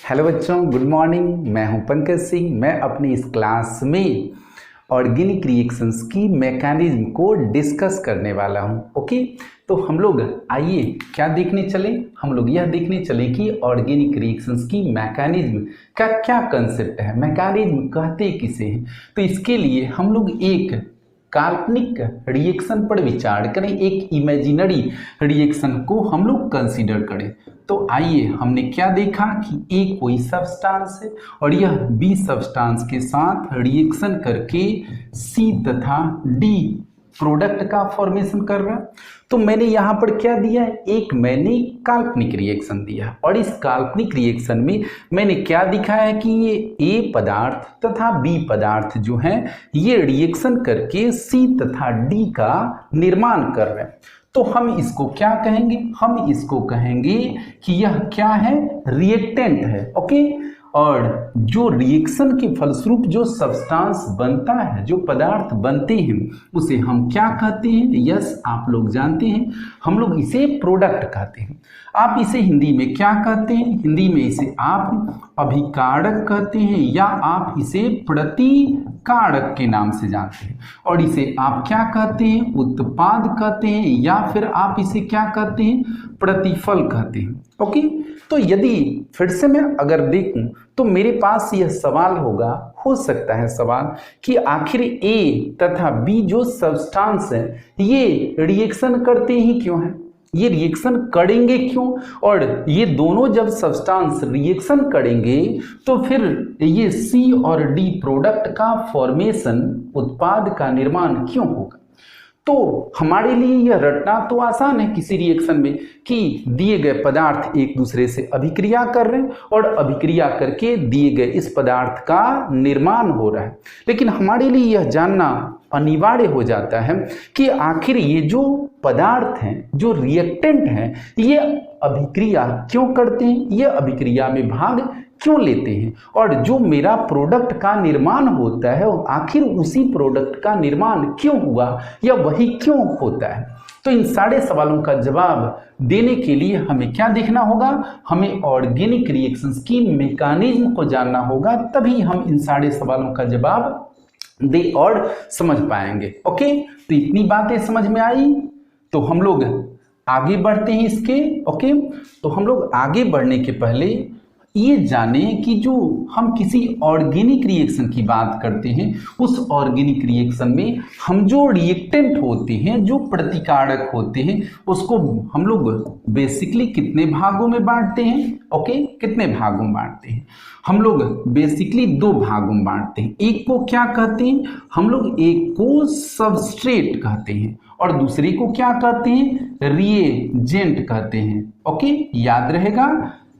Hello बच्चों, good morning. मैं हूं पंकज सिंह। मैं अपनी इस क्लास में ऑर्गेनिक रिएक्शंस की मैकेनिज्म को डिस्कस करने वाला हूं। ओके, तो हम लोग आइए क्या देखने चले। हम लोग यह देखने चले कि ऑर्गेनिक रिएक्शंस की मैकेनिज्म का क्या कंसेप्ट है, मैकेनिज्म कहते किसे हैं। तो इसके लिए हम लोग एक काल्पनिक रिएक्शन पर विचार करें, एक इमेजिनरी रिएक्शन को हम लोग कंसीडर करें। तो आइए, हमने क्या देखा कि ए कोई सब्सटेंस है और यह बी सब्सटेंस के साथ रिएक्शन करके सी तथा डी प्रोडक्ट का फॉर्मेशन कर रहा है। तो मैंने यहां पर क्या दिया है, एक मैंने काल्पनिक रिएक्शन दिया और इस काल्पनिक रिएक्शन में मैंने क्या दिखाया है कि ये ए पदार्थ तथा बी पदार्थ जो हैं ये रिएक्शन करके सी तथा डी का निर्माण कर रहे हैं। तो हम इसको क्या कहेंगे, हम इसको कहेंगे कि यह क्या है, रिएक्टेंट है। ओके, और जो रिएक्शन के फलस्वरूप जो सब्सटेंस बनता है, जो पदार्थ बनते हैं, उसे हम क्या कहते हैं। यस, आप लोग जानते हैं, हम लोग इसे प्रोडक्ट कहते हैं। आप इसे हिंदी में क्या कहते हैं, हिंदी में इसे आप अभिकारक कहते हैं या आप इसे प्रतिकारक के नाम से जानते हैं। और इसे आप क्या कहते हैं, उत्पाद कहते हैं या फिर आप इसे क्या कहते हैं, प्रतिफल कहते हैं। ओके, तो यदि फिर से मैं अगर देखूं तो मेरे पास यह सवाल होगा, हो सकता है सवाल कि आखिर ए तथा बी जो सब्सटेंस है ये रिएक्शन करते ही क्यों हैं, ये रिएक्शन करेंगे क्यों, और ये दोनों जब सब्सटेंस रिएक्शन करेंगे तो फिर ये सी और डी प्रोडक्ट का फॉर्मेशन, उत्पाद का निर्माण क्यों होगा। तो हमारे लिए यह रटना तो आसान है किसी रिएक्शन में कि दिए गए पदार्थ एक दूसरे से अभिक्रिया कर रहे हैं और अभिक्रिया करके दिए गए इस पदार्थ का निर्माण हो रहा है। लेकिन हमारे लिए यह जानना अनिवार्य हो जाता है कि आखिर ये जो पदार्थ हैं, जो रिएक्टेंट हैं, ये अभिक्रिया क्यों करते हैं, ये अभिक्रिया में भाग क्यों लेते हैं, और जो मेरा प्रोडक्ट का निर्माण होता है आखिर उसी प्रोडक्ट का निर्माण क्यों हुआ या वही क्यों होता है। तो इन सारे सवालों का जवाब देने के लिए हमें क्या देखना होगा, हमें ऑर्गेनिक रिएक्शंस की मैकेनिज्म को जानना होगा, तभी हम इन सारे सवालों का जवाब दे और समझ पाएंगे। ओके, तो इतनी बातें समझ में आई, तो हम लोग आगे बढ़ते हैं इसके। ओके, तो हम लोग आगे बढ़ने के पहले ये जाने कि जो हम किसी ऑर्गेनिक रिएक्शन की बात करते हैं, उस ऑर्गेनिक रिएक्शन में हम जो रिएक्टेंट होते हैं, जो प्रतिकारक होते हैं, उसको हम लोग बेसिकली कितने भागों में बांटते हैं। ओके, कितने भागों में बांटते हैं, हम लोग बेसिकली दो भागों में बांटते हैं। एक को क्या कहते हैं, हम लोग एक को सबस्ट्रेट कहते हैं और दूसरे को क्या कहते हैं, रिएजेंट कहते हैं। ओके, याद रहेगा,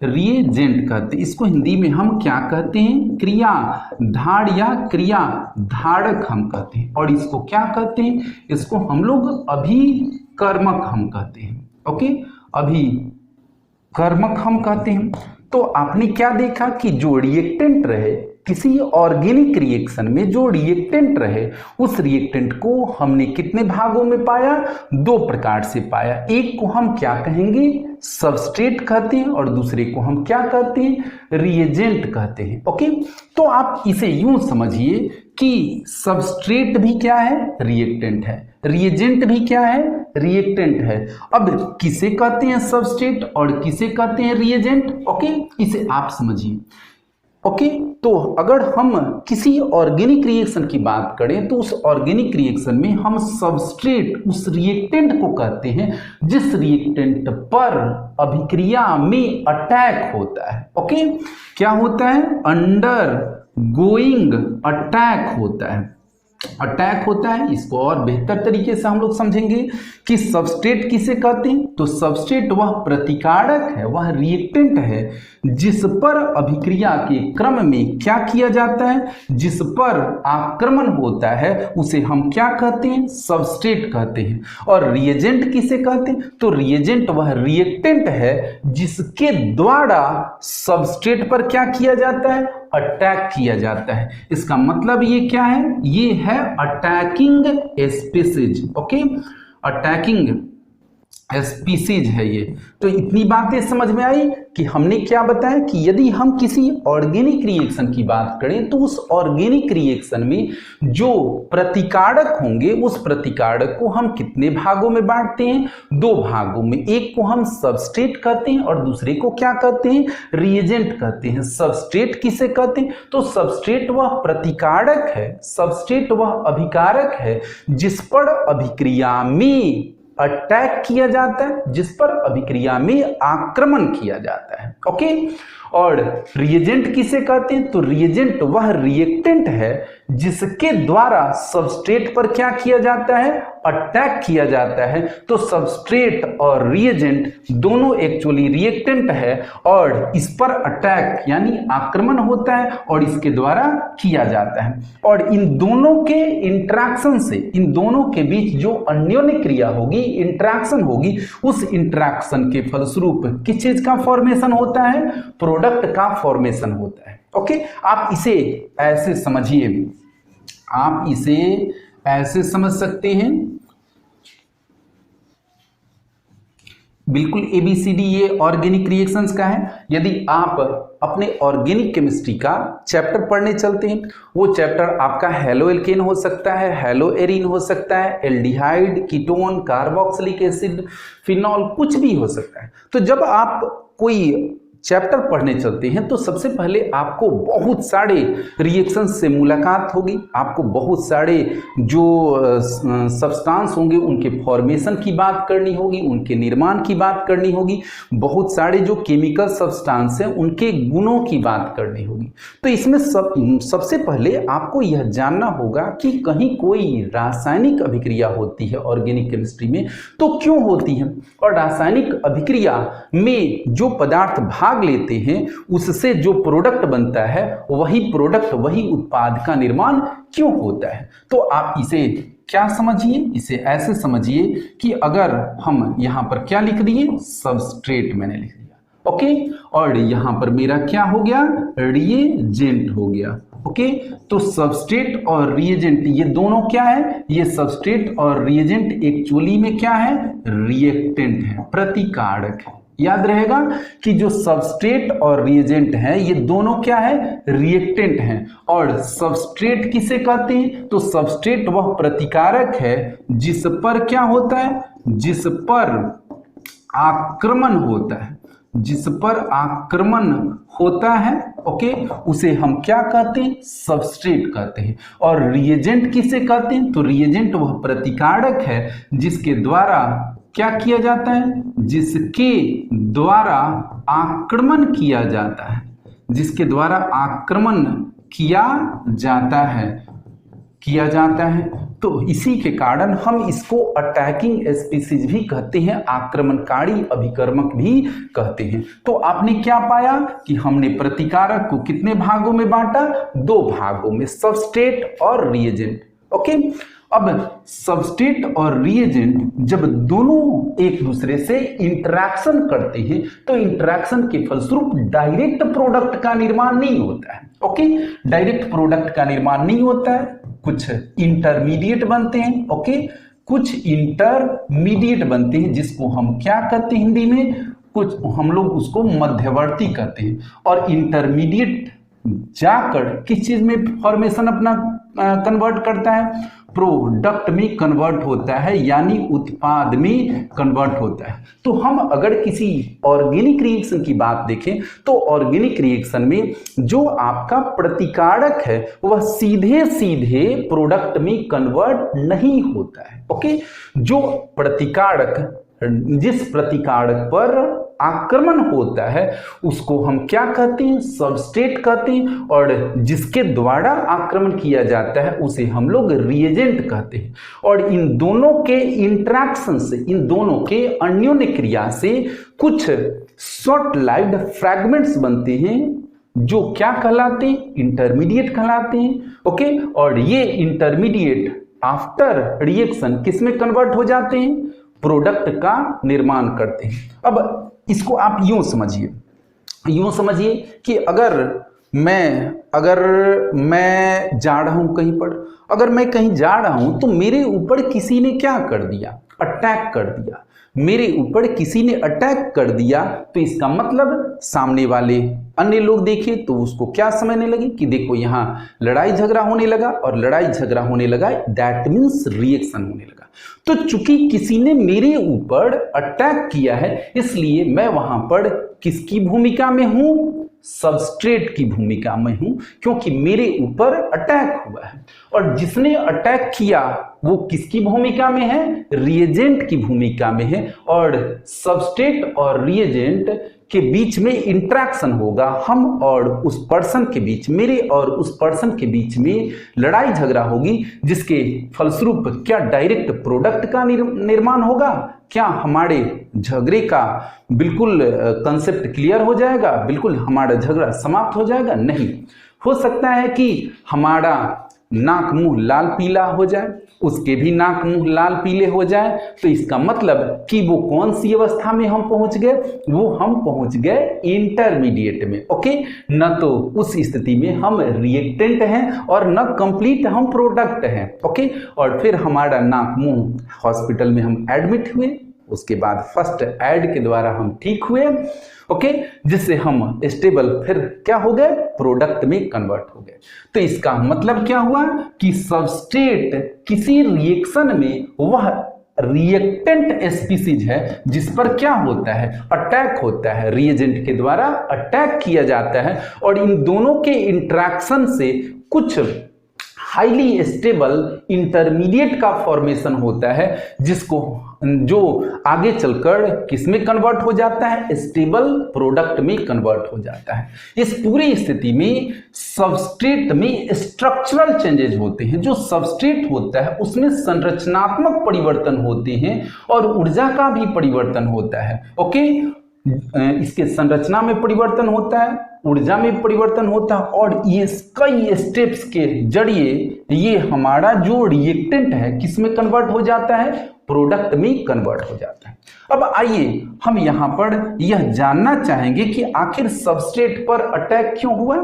रिएजेंट कहते हैं। इसको हिंदी में हम क्या कहते हैं, क्रियाधार या क्रिया धारक हम कहते हैं। और इसको क्या कहते हैं, इसको हम लोग अभिकर्मक हम कहते हैं। ओके, अभिकर्मक हम कहते हैं। तो आपने क्या देखा कि जो रिएक्टेंट रहे किसी ऑर्गेनिक रिएक्शन में, जो रिएक्टेंट रहे उस रिएक्टेंट को हमने कितने भागों में पाया, दो प्रकार से पाया। एक को हम क्या कहेंगे, सबस्ट्रेट कहते हैं और दूसरे को हम क्या कहते हैं, रिएजेंट कहते हैं। ओके, तो आप इसे यूं समझिए कि सबस्ट्रेट भी क्या है, रिएक्टेंट है, रिएजेंट भी क्या है, रिएक्टेंट है। अब किसे कहते हैं सबस्ट्रेट और किसे कहते हैं रिएजेंट, ओके, इसे आप समझिए। ओके, तो अगर हम किसी ऑर्गेनिक रिएक्शन की बात करें तो उस ऑर्गेनिक रिएक्शन में हम सबस्ट्रेट उस रिएक्टेंट को कहते हैं जिस रिएक्टेंट पर अभिक्रिया में अटैक होता है। ओके, क्या होता है, अंडर गोइंग अटैक होता है, अटैक होता है। इसको और बेहतर तरीके से हम लोग समझेंगे कि सबस्ट्रेट किसे कहते हैं, तो सबस्ट्रेट वह प्रतिकारक है, वह रिएक्टेंट है जिस पर अभिक्रिया के क्रम में क्या किया जाता है, जिस पर आक्रमण होता है उसे हम क्या कहते हैं, सबस्ट्रेट कहते हैं। और रिएजेंट किसे कहते हैं, तो रिएजेंट वह रिएक्टेंट है जिसके द्वारा सबस्ट्रेट पर क्या किया जाता है, अटैक किया जाता है। इसका मतलब ये क्या है, ये है attacking species. Okay, attacking species है ये। तो इतनी बातें समझ में आई कि हमने क्या बताया कि यदि हम किसी ऑर्गेनिक रिएक्शन की बात करें तो उस ऑर्गेनिक रिएक्शन में जो प्रतिकारक होंगे उस प्रतिकारक को हम कितने भागों में बांटते हैं, 2 भागों में। एक को हम सबस्ट्रेट कहते हैं और दूसरे को क्या कहते हैं, रिएजेंट कहते हैं। सबस्ट्रेट किसे कहते हैं, तो सबस्ट्रेट वह प्रतिकारक है, सबस्ट्रेट वह अभिकारक है जिस पर अभिक्रिया में अटैक किया जाता है, जिस पर अभिक्रिया में आक्रमण किया जाता है। ओके, और रिएजेंट किसे कहते हैं, तो रिएजेंट वह रिएक्टेंट है जिसके द्वारा सबस्ट्रेट पर क्या किया जाता है, अटैक किया जाता है। तो सबस्ट्रेट और रिएजेंट दोनों एक्चुअली रिएक्टेंट है और इस पर अटैक यानी आक्रमण होता है और इसके द्वारा किया जाता है। और इन दोनों के इंटरेक्शन से, इन दोनों के बीच जो अन्योन्य क्रिया होगी, इंटरेक्शन होगी, उस इंटरेक्शन के फलस्वरूप किस चीज का फॉर्मेशन होता है, प्रोडक्ट का फॉर्मेशन होता है। ओके, आप इसे ऐसे समझिए, आप इसे ऐसे समझ सकते हैं, बिल्कुल ABCD ये ऑर्गेनिक रिएक्शंस का है। यदि आप अपने ऑर्गेनिक केमिस्ट्री का चैप्टर पढ़ने चलते हैं, वो चैप्टर आपका हेलो एल्केन हो सकता है, हेलो एरीन हो सकता है, aldehyde, ketone, carboxylic acid, phenol, कुछ भी हो सकता है। तो जब आप कोई चैप्टर पढ़ने चलते हैं तो सबसे पहले आपको बहुत सारे रिएक्शंस से मुलाकात होगी, आपको बहुत सारे जो सब्सटेंस होंगे उनके फॉर्मेशन की बात करनी होगी, उनके निर्माण की बात करनी होगी, बहुत सारे जो केमिकल सब्सटेंस हैं उनके गुणों की बात करनी होगी। तो इसमें सबसे पहले आपको यह जानना होगा कि कहीं कोई रासायनिक अभिक्रिया होती है ऑर्गेनिक केमिस्ट्री में तो क्यों होती है, और रासायनिक अभिक्रिया में जो पदार्थ भाग लेते हैं उससे जो प्रोडक्ट बनता है वही प्रोडक्ट, वही उत्पाद का निर्माण क्यों होता है। तो आप इसे क्या समझिए, इसे ऐसे समझिए कि अगर हम यहां पर क्या लिख दिए, सबस्ट्रेट मैंने लिख दिया। ओके, और यहां पर मेरा क्या हो गया, रिएजेंट हो गया। ओके, तो सबस्ट्रेट और रिएजेंट ये दोनों क्या है, ये सबस्ट्रेट और रिएजेंट एक्चुअली में क्या है, रिएक्टेंट है, प्रतिकारक है। याद रहेगा कि जो सबस्ट्रेट और रिएजेंट है ये दोनों क्या है, रिएक्टेंट हैं। और सबस्ट्रेट किसे कहते हैं, तो सबस्ट्रेट वह प्रतिकारक है जिस पर क्या होता है, जिस पर आक्रमण होता है, जिस पर आक्रमण होता है। ओके, उसे हम क्या कहते हैं, सबस्ट्रेट कहते हैं। और रिएजेंट किसे कहते हैं, तो रिएजेंट वह प्रतिकारक है जिसके द्वारा क्या किया जाता है, जिसके द्वारा आक्रमण किया जाता है, जिसके द्वारा आक्रमण किया जाता है। तो इसी के कारण हम इसको अटैकिंग स्पीसीज भी कहते हैं, आक्रमणकारी अभिकर्मक भी कहते हैं। तो आपने क्या पाया कि हमने प्रतिकारक को कितने भागों में बांटा, 2 भागों में, सबस्ट्रेट और रिएजेंट। ओके, अब सबस्ट्रेट और रिएजेंट जब दोनों एक दूसरे से इंटरेक्शन करते हैं तो इंटरेक्शन के फलस्वरूप डायरेक्ट प्रोडक्ट का निर्माण नहीं होता है। ओके, डायरेक्ट प्रोडक्ट का निर्माण नहीं होता है, कुछ इंटरमीडिएट बनते हैं। ओके, कुछ इंटरमीडिएट बनते हैं जिसको हम क्या कहते हैं हिंदी में, कुछ हम लोग उसको मध्यवर्ती कहते हैं। और इंटरमीडिएट जाकर किस चीज में फॉर्मेशन अपना कन्वर्ट करता है, प्रोडक्ट में कन्वर्ट होता है, यानी उत्पाद में कन्वर्ट होता है। तो हम अगर किसी ऑर्गेनिक रिएक्शन की बात देखें तो ऑर्गेनिक रिएक्शन में जो आपका प्रतिकारक है वह सीधे सीधे प्रोडक्ट में कन्वर्ट नहीं होता है। ओके, जो प्रतिकारक, जिस प्रतिकारक पर आक्रमण होता है उसको हम क्या कहते हैं, सबस्ट्रेट कहते हैं। और जिसके द्वारा आक्रमण किया जाता है उसे हम लोग रिएजेंट कहते हैं। और इन दोनों के इंटरेक्शन से, इन दोनों के अन्योन्य क्रिया से कुछ शॉर्ट लाइव्ड फ्रैगमेंट्स बनते हैं जो क्या कहलाते हैं, इंटरमीडिएट कहलाते हैं। ओके, और ये इंटरमीडिएट आफ्टर रिएक्शन किस में कन्वर्ट हो जाते हैं, प्रोडक्ट का निर्माण करते हैं। अब इसको आप यूं समझिए कि अगर मैं जा रहा हूं कहीं पर, अगर मैं कहीं जा रहा हूं तो मेरे ऊपर किसी ने क्या कर दिया, अटैक कर दिया। मेरे ऊपर किसी ने अटैक कर दिया तो इसका मतलब सामने वाले अन्य लोग देखे तो उसको क्या समझने लगे कि देखो यहाँ लड़ाई झगड़ा होने लगा, और लड़ाई झगड़ा होने लगा दैट मीन्स रिएक्शन होने लगा। तो चूंकि किसी ने मेरे ऊपर अटैक किया है इसलिए मैं वहां पर किसकी भूमिका में हूं? सबस्ट्रेट की भूमिका में हूं, क्योंकि मेरे ऊपर अटैक हुआ है। और जिसने अटैक किया वो किसकी भूमिका में है? रिएजेंट की भूमिका में है। और सबस्ट्रेट और रिएजेंट के बीच में इंटरेक्शन होगा, हम और उस पर्सन के बीच, मेरे और उस पर्सन के बीच में लड़ाई झगड़ा होगी, जिसके फलस्वरूप क्या डायरेक्ट प्रोडक्ट का निर्माण होगा? क्या हमारे झगड़े का बिल्कुल कंसेप्ट क्लियर हो जाएगा? बिल्कुल हमारा झगड़ा समाप्त हो जाएगा? नहीं। हो सकता है कि हमारा नाक मुंह लाल पीला हो जाए, उसके भी नाक मुंह लाल पीले हो जाए, तो इसका मतलब कि वो कौन सी अवस्था में हम पहुंच गए? वो हम पहुंच गए इंटरमीडिएट में। ओके, न तो उस स्थिति में हम रिएक्टेंट हैं और न कंप्लीट हम प्रोडक्ट हैं। ओके, और फिर हमारा नाक मुंह हॉस्पिटल में हम एडमिट हुए, उसके बाद फर्स्ट एड के द्वारा हम ठीक हुए। ओके, जिससे हम स्टेबल फिर क्या हो गए? प्रोडक्ट में कन्वर्ट हो गए। तो इसका मतलब क्या हुआ कि सबस्ट्रेट किसी रिएक्शन में वह रिएक्टेंट स्पीसीज है जिस पर क्या होता है? अटैक होता है, रिएजेंट के द्वारा अटैक किया जाता है, और इन दोनों के इंटरेक्शन से कुछ हाईली स्टेबल इंटरमीडिएट का फॉर्मेशन होता है, जिसको जो आगे चलकर किसमें कन्वर्ट हो जाता है? स्टेबल प्रोडक्ट में कन्वर्ट हो जाता है। इस पूरी स्थिति में सबस्ट्रेट में स्ट्रक्चरल चेंजेस होते हैं। जो सबस्ट्रेट होता है उसमें संरचनात्मक परिवर्तन होते हैं और ऊर्जा का भी परिवर्तन होता है। ओके, इसके संरचना में परिवर्तन होता है, ऊर्जा में परिवर्तन होता है, और ये कई स्टेप्स के जरिए ये हमारा जो रिएक्टेंट है किसमें कन्वर्ट हो जाता है? प्रोडक्ट में कन्वर्ट हो जाता है। अब आइए हम यहां पर यह जानना चाहेंगे कि आखिर सबस्ट्रेट पर अटैक क्यों हुआ?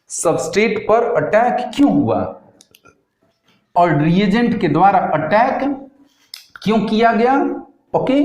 सबस्ट्रेट पर अटैक क्यों हुआ और रिएजेंट के द्वारा अटैक क्यों किया गया? ओके,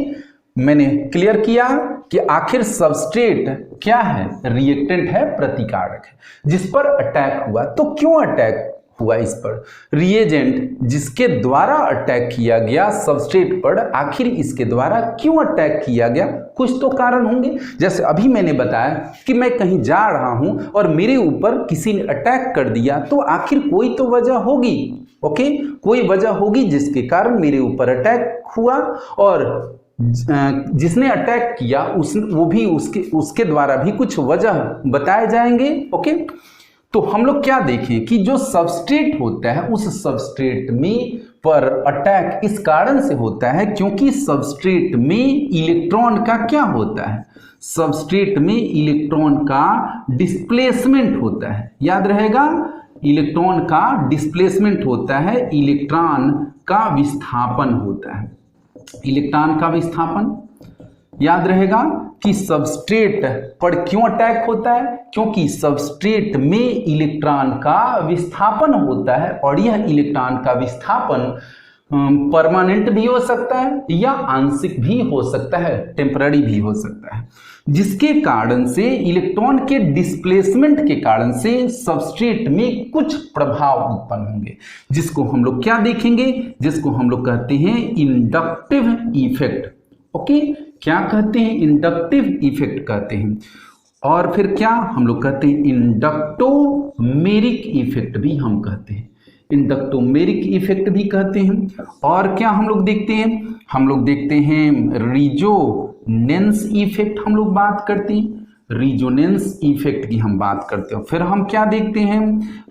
मैंने क्लियर किया कि आखिर सबस्ट्रेट क्या है? रिएक्टेंट है, प्रतिकारक है, जिस पर अटैक हुआ। तो क्यों अटैक हुआ इस पर? रिएजेंट जिसके द्वारा अटैक किया गया सबस्ट्रेट पर, आखिर इसके द्वारा क्यों अटैक किया गया? कुछ तो कारण होंगे। जैसे अभी मैंने बताया कि मैं कहीं जा रहा हूं और मेरे ऊपर किसी ने अटैक कर दिया, तो आखिर कोई तो वजह होगी। ओके, कोई वजह होगी जिसके कारण मेरे ऊपर अटैक हुआ, और जिसने अटैक किया वो भी उसके द्वारा भी कुछ वजह बताए जाएंगे। ओके, तो हम लोग क्या देखें कि जो सबस्ट्रेट होता है उस सबस्ट्रेट में पर अटैक इस कारण से होता है क्योंकि सबस्ट्रेट में इलेक्ट्रॉन का क्या होता है? सबस्ट्रेट में इलेक्ट्रॉन का डिस्प्लेसमेंट होता है। याद रहेगा, इलेक्ट्रॉन का डिस्प्लेसमेंट होता है, इलेक्ट्रॉन का विस्थापन होता है। इलेक्ट्रॉन का विस्थापन याद रहेगा कि सबस्ट्रेट पर क्यों अटैक होता है? क्योंकि सबस्ट्रेट में इलेक्ट्रॉन का विस्थापन होता है, और यह इलेक्ट्रॉन का विस्थापन परमानेंट भी हो सकता है या आंशिक भी हो सकता है, टेम्पररी भी हो सकता है, जिसके कारण से इलेक्ट्रॉन के डिस्प्लेसमेंट के कारण से सबस्ट्रेट में कुछ प्रभाव उत्पन्न होंगे, जिसको हम लोग क्या देखेंगे? जिसको हम लोग कहते हैं इंडक्टिव इफेक्ट। ओके, क्या कहते हैं? इंडक्टिव इफेक्ट कहते हैं। और फिर क्या हम लोग कहते हैं? इंडक्टोमेरिक इफेक्ट भी हम कहते हैं, इंडक्टोमेरिक इफेक्ट भी कहते हैं। और क्या हम लोग देखते हैं? हम लोग देखते हैं रिजोनेंस इफेक्ट, हम लोग बात करते हैं, रिजोनेंस इफेक्ट की हम बात करते हैं। फिर हम क्या देखते हैं?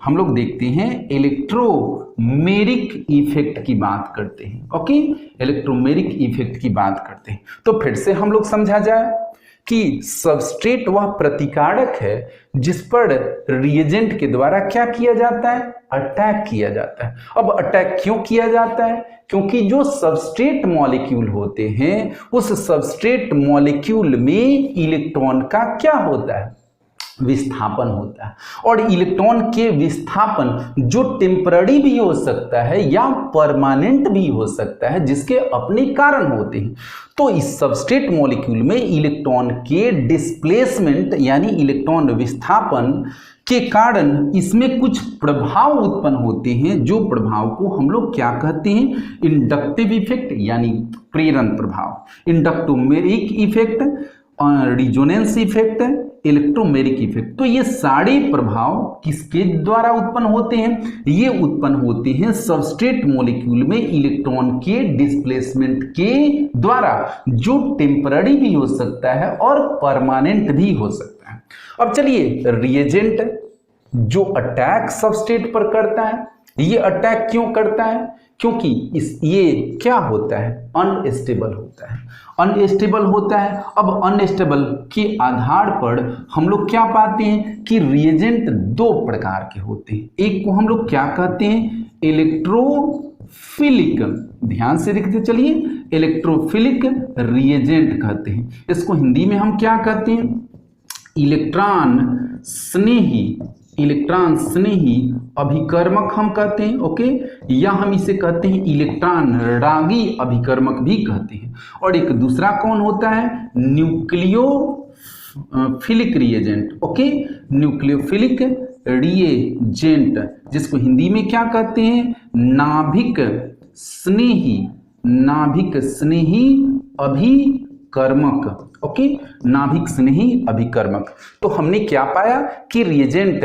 हम लोग देखते हैं इलेक्ट्रोमेरिक इफेक्ट की बात करते हैं। ओके, इलेक्ट्रोमेरिक इफेक्ट की बात करते हैं। तो फिर से हम लोग समझा जाए कि सबस्ट्रेट वह प्रतिकारक है जिस पर रिएजेंट के द्वारा क्या किया जाता है? अटैक किया जाता है। अब अटैक क्यों किया जाता है? क्योंकि जो सबस्ट्रेट मॉलिक्यूल होते हैं उस सबस्ट्रेट मॉलिक्यूल में इलेक्ट्रॉन का क्या होता है? विस्थापन होता है। और इलेक्ट्रॉन के विस्थापन जो टेम्पररी भी हो सकता है या परमानेंट भी हो सकता है, जिसके अपने कारण होते हैं। तो इस सबस्ट्रेट मॉलिक्यूल में इलेक्ट्रॉन के डिस्प्लेसमेंट यानी इलेक्ट्रॉन विस्थापन के कारण इसमें कुछ प्रभाव उत्पन्न होते हैं, जो प्रभाव को हम लोग क्या कहते हैं, इंडक्टिव इफेक्ट यानी प्रेरण प्रभाव, inductomeric effect, resonance effect, electromeric effect. तो ये सारे प्रभाव किसके द्वारा उत्पन्न होते हैं, ये उत्पन्न होते हैं सबस्ट्रेट मॉलिक्यूल में इलेक्ट्रॉन के डिस्प्लेसमेंट के द्वारा, जो टेम्पररी भी हो सकता है और परमानेंट भी हो सकता है। अब चलिए, रिएजेंट जो अटैक सबस्ट्रेट पर करता है, ये अटैक क्यों करता है, क्योंकि ये क्या होता है, अनस्टेबल होता है, अनस्टेबल होता है। अब अनस्टेबल के आधार पर हम लोग क्या पाते हैं कि रिएजेंट दो प्रकार के होते हैं। एक को हम लोग क्या कहते हैं, इलेक्ट्रोफिलिक, ध्यान से देखते चलिए, इलेक्ट्रोफिलिक रिएजेंट कहते हैं। इसको हिंदी में हम क्या कहते हैं, इलेक्ट्रॉन स्नेही, इलेक्ट्रॉन स्नेही अभिकर्मक हम कहते हैं, ओके, या हम इसे कहते हैं इलेक्ट्रॉन रागी अभिकर्मक भी कहते हैं। और एक दूसरा कौन होता है, nucleophilic reagent, okay, nucleophilic reagent, जिसको हिंदी में क्या कहते हैं, नाभिक स्नेही, नाभिक स्नेही अभिकर्मक, ओके, नाभिक स्नेही अभिकर्मक। तो हमने क्या पाया कि रिएजेंट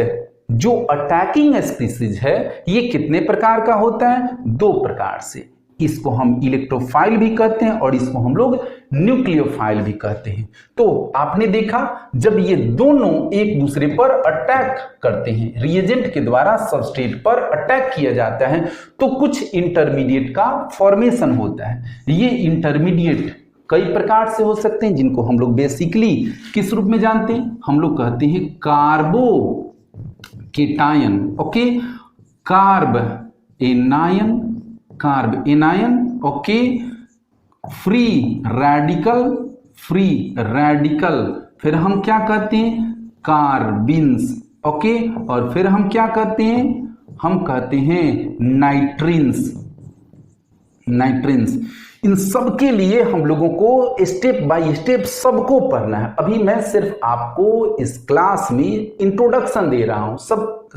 जो अटैकिंग स्पीसीज है ये कितने प्रकार का होता है, दो प्रकार से। इसको हम इलेक्ट्रोफाइल भी कहते हैं और इसको हम लोग न्यूक्लियोफाइल भी कहते हैं। तो आपने देखा जब ये दोनों एक दूसरे पर अटैक करते हैं, रिएजेंट के द्वारा सबस्ट्रेट पर अटैक किया जाता है, तो कुछ इंटरमीडिएट का फॉर्मेशन होता है। ये इंटरमीडिएट कई प्रकार से हो सकते हैं, जिनको हम लोग बेसिकली किस रूप में जानते हैं, हम लोग कहते हैं carbocation, okay, carbanion, carbanion, okay, free radical, free radical, फिर हम क्या कहते हैं, कार्बिन्स, ओके, और फिर हम क्या कहते हैं, हम कहते हैं नाइट्रिन्स, नाइट्रिन्स। इन सब के लिए हम लोगों को स्टेप बाय स्टेप सबको पढ़ना है। अभी मैं सिर्फ आपको इस क्लास में इंट्रोडक्शन दे रहा हूं,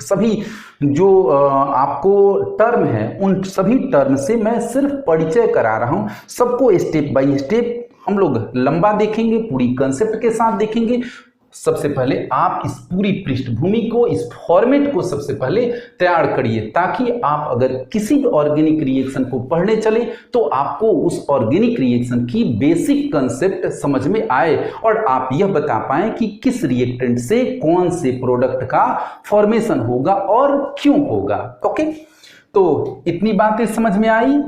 सभी जो आपको टर्म है उन सभी टर्म से मैं सिर्फ परिचय करा रहा हूं। सबको स्टेप बाय स्टेप हम लोग लंबा देखेंगे, पूरी कंसेप्ट के साथ देखेंगे। सबसे पहले आप इस पूरी पृष्ठभूमि को, इस फॉर्मेट को सबसे पहले तैयार करिए, ताकि आप अगर किसी भी ऑर्गेनिक रिएक्शन को पढ़ने चले तो आपको उस ऑर्गेनिक रिएक्शन की बेसिक कंसेप्ट समझ में आए और आप यह बता पाएं कि किस रिएक्टेंट से कौन से प्रोडक्ट का फॉर्मेशन होगा और क्यों होगा। ओके, तो इतनी बातें समझ में आई।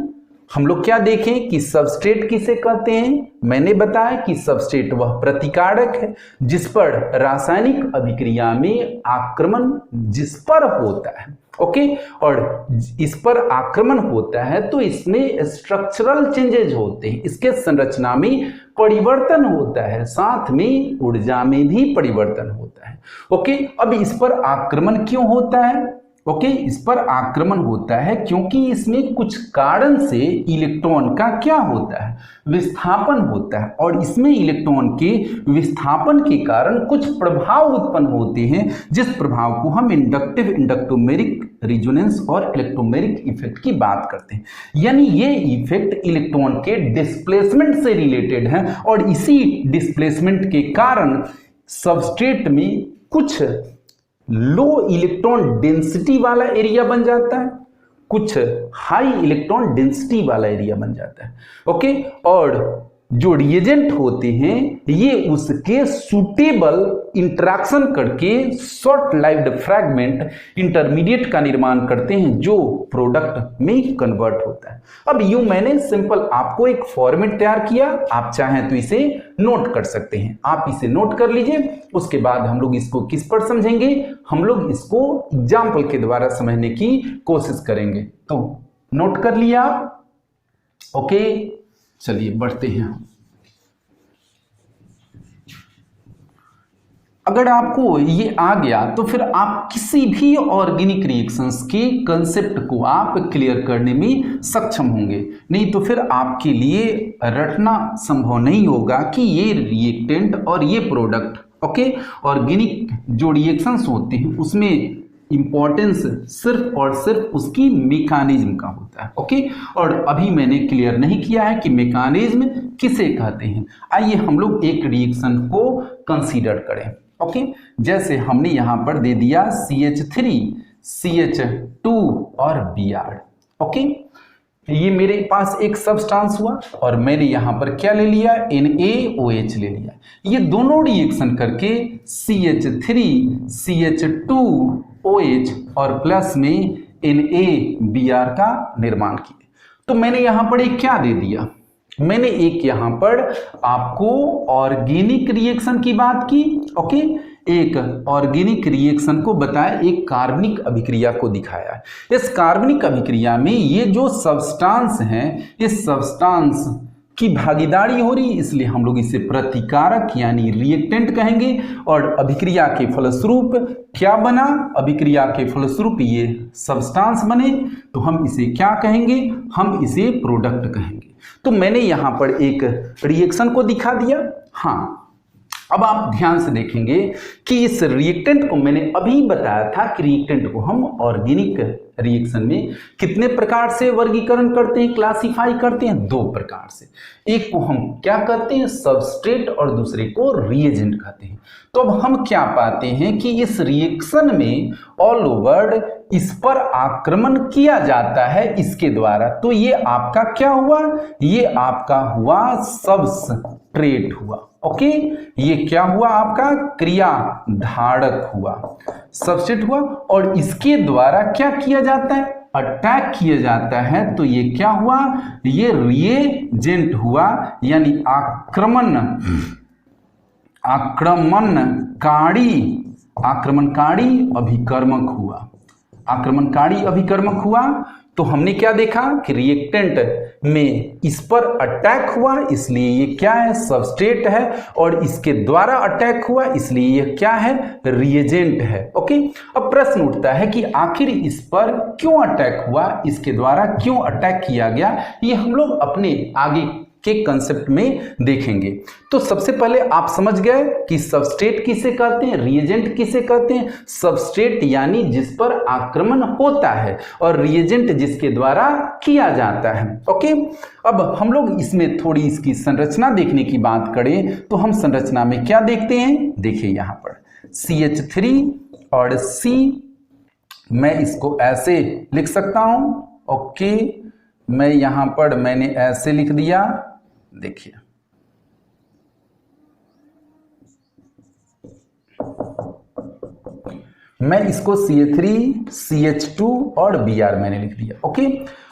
हम लोग क्या देखें कि सबस्ट्रेट किसे कहते हैं। मैंने बताया कि सबस्ट्रेट वह प्रतिकारक है जिस पर रासायनिक अभिक्रिया में आक्रमण जिस पर होता है, ओके, और इस पर आक्रमण होता है तो इसमें स्ट्रक्चरल चेंजेज होते हैं, इसके संरचना में परिवर्तन होता है, साथ में ऊर्जा में भी परिवर्तन होता है। ओके, अब इस पर आक्रमण क्यों होता है, ओके, इस पर आक्रमण होता है क्योंकि इसमें कुछ कारण से इलेक्ट्रॉन का क्या होता है, विस्थापन होता है, और इसमें इलेक्ट्रॉन के विस्थापन के कारण कुछ प्रभाव उत्पन्न होते हैं, जिस प्रभाव को हम इंडक्टिव, इंडक्टोमेरिक, रिजोनेंस और इलेक्ट्रोमेरिक इफेक्ट की बात करते हैं। यानी ये इफेक्ट इलेक्ट्रॉन के डिस्प्लेसमेंट से रिलेटेड है और इसी डिस्प्लेसमेंट के कारण सबस्ट्रेट में कुछ लो इलेक्ट्रॉन डेंसिटी वाला एरिया बन जाता है, कुछ हाई इलेक्ट्रॉन डेंसिटी वाला एरिया बन जाता है। ओके, और जो रिएजेंट होते हैं ये उसके सूटेबल इंटरेक्शन करके शॉर्ट लाइव्ड फ्रैगमेंट इंटरमीडिएट का निर्माण करते हैं जो प्रोडक्ट में कन्वर्ट होता है। अब यूं मैंने सिंपल आपको एक फॉर्मेट तैयार किया, आप चाहें तो इसे नोट कर सकते हैं, आप इसे नोट कर लीजिए। उसके बाद हम लोग इसको किस पर समझेंगे, हम लोग इसको एग्जाम्पल के द्वारा समझने की कोशिश करेंगे। तो नोट कर लिया आप, ओके, चलिए बढ़ते हैं। अगर आपको ये आ गया तो फिर आप किसी भी ऑर्गेनिक रिएक्शंस के कंसेप्ट को आप क्लियर करने में सक्षम होंगे। नहीं तो फिर आपके लिए रटना संभव नहीं होगा कि ये रिएक्टेंट और ये प्रोडक्ट, ओके, ऑर्गेनिक जो रिएक्शंस होते हैं उसमें इंपॉर्टेंस सिर्फ और सिर्फ उसकी मैकेनिज्म का होता है, ओके। और अभी मैंने क्लियर नहीं किया है कि मैकेनिज्म किसे कहते हैं। आइए हम लोग एक रिएक्शन को कंसीडर करें, ओके। जैसे हमने यहां पर दे दिया CH3 CH2 और Br, ओके। ये मेरे पास एक सब्सटेंस हुआ और मैंने यहां पर क्या ले लिया, NaOH ले लिया। ये दोनों रिएक्शन करके CH3 CH2OH और प्लस में NaBr का निर्माण किया। तो मैंने यहां पर एक क्या दे दिया, मैंने एक यहां पर आपको ऑर्गेनिक रिएक्शन की बात की, ओके। एक ऑर्गेनिक रिएक्शन को बताया, एक कार्बनिक अभिक्रिया को दिखाया। इस कार्बनिक अभिक्रिया में ये जो सब्सटेंस हैं, इस सब्सटेंस की भागीदारी हो रही, इसलिए हम लोग इसे प्रतिकारक यानी रिएक्टेंट कहेंगे। और अभिक्रिया के फलस्वरूप क्या बना, अभिक्रिया के फलस्वरूप ये सब्सटेंस बने, तो हम इसे क्या कहेंगे, हम इसे प्रोडक्ट कहेंगे। तो मैंने यहां पर एक रिएक्शन को दिखा दिया। हाँ, अब आप ध्यान से देखेंगे कि इस रिएक्टेंट को मैंने अभी बताया था कि रिएक्टेंट को हम ऑर्गेनिक रिएक्शन में कितने प्रकार से वर्गीकरण करते हैं, क्लासिफाई करते हैं, दो प्रकार से। एक को हम क्या कहते हैं, सबस्ट्रेट, और दूसरे को रिएजेंट कहते हैं। तो अब हम क्या पाते हैं कि इस रिएक्शन में ऑल ओवर इस पर आक्रमण किया जाता है इसके द्वारा। तो ये आपका क्या हुआ, ये आपका हुआ सबस्ट्रेट हुआ, ओके। ये क्या हुआ, आपका क्रियाधारक हुआ, सबस्ट्रेट हुआ। और इसके द्वारा क्या किया जाता है, अटैक किया जाता है। तो ये क्या हुआ, ये रिएजेंट हुआ, यानी आक्रमणकारी अभिकर्मक हुआ, आक्रमणकारी अभिकर्मक हुआ। तो हमने क्या देखा कि रिएक्टेंट में इस पर अटैक हुआ, इसलिए ये क्या है, सबस्ट्रेट है। और इसके द्वारा अटैक हुआ, इसलिए ये क्या है, रिएजेंट है, ओके। अब प्रश्न उठता है कि आखिर इस पर क्यों अटैक हुआ, इसके द्वारा क्यों अटैक किया गया, ये हम लोग अपने आगे के कंसेप्ट में देखेंगे। तो सबसे पहले आप समझ गए कि सबस्ट्रेट किसे कहते हैं, रिएजेंट किसे कहते हैं। सबस्ट्रेट यानी जिस पर आक्रमण होता है, और रिएजेंट जिसके द्वारा किया जाता है, ओके। अब हम लोग इसमें थोड़ी इसकी संरचना देखने की बात करें तो हम संरचना में क्या देखते हैं, देखिए यहां पर CH3 और C, मैं इसको ऐसे लिख सकता हूं, ओके। मैं यहां पर मैंने ऐसे लिख दिया, देखिए मैं इसको CH3 CH2 और Br मैंने लिख दिया, ओके।